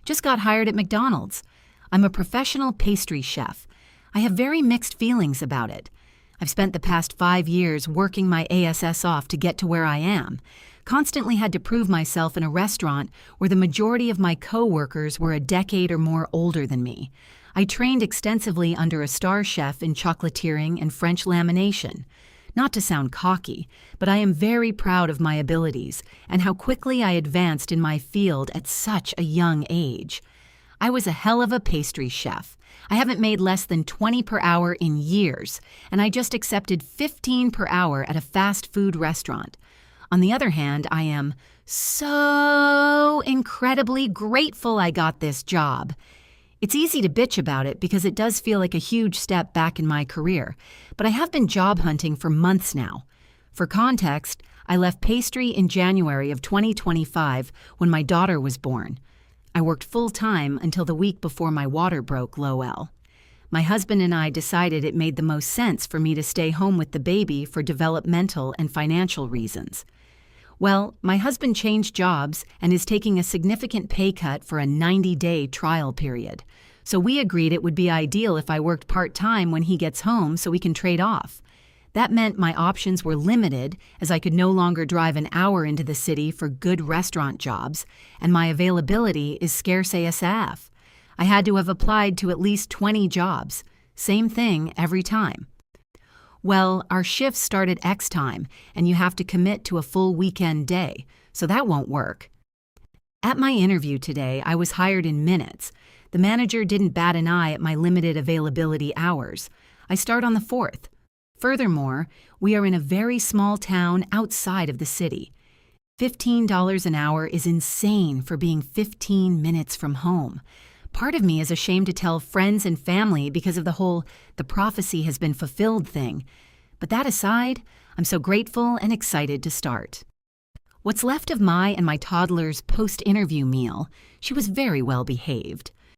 Just got hired at McDonald's. I'm a professional pastry chef. I have very mixed feelings about it. I've spent the past 5 years working my ass off to get to where I am. Constantly had to prove myself in a restaurant where the majority of my co-workers were a decade or more older than me. I trained extensively under a star chef in chocolatiering and French lamination. Not to sound cocky, but I am very proud of my abilities and how quickly I advanced in my field at such a young age. I was a hell of a pastry chef. I haven't made less than 20 per hour in years, and I just accepted 15 per hour at a fast food restaurant. On the other hand, I am so incredibly grateful I got this job. It's easy to bitch about it because it does feel like a huge step back in my career, but I have been job hunting for months now. For context, I left pastry in January of 2025 when my daughter was born. I worked full-time until the week before my water broke low. My husband and I decided it made the most sense for me to stay home with the baby for developmental and financial reasons. Well, my husband changed jobs and is taking a significant pay cut for a 90-day trial period. So we agreed it would be ideal if I worked part-time when he gets home so we can trade off. That meant my options were limited as I could no longer drive an hour into the city for good restaurant jobs, and my availability is scarce ASAP. I had to have applied to at least 20 jobs. Same thing every time. Well, our shifts start at X time, and you have to commit to a full weekend day, so that won't work. At my interview today, I was hired in minutes. The manager didn't bat an eye at my limited availability hours. I start on the 4th. Furthermore, we are in a very small town outside of the city. $15 an hour is insane for being 15 minutes from home. Part of me is ashamed to tell friends and family because of the whole "the prophecy has been fulfilled" thing. But that aside, I'm so grateful and excited to start. What's left of my and my toddler's post-interview meal, she was very well behaved.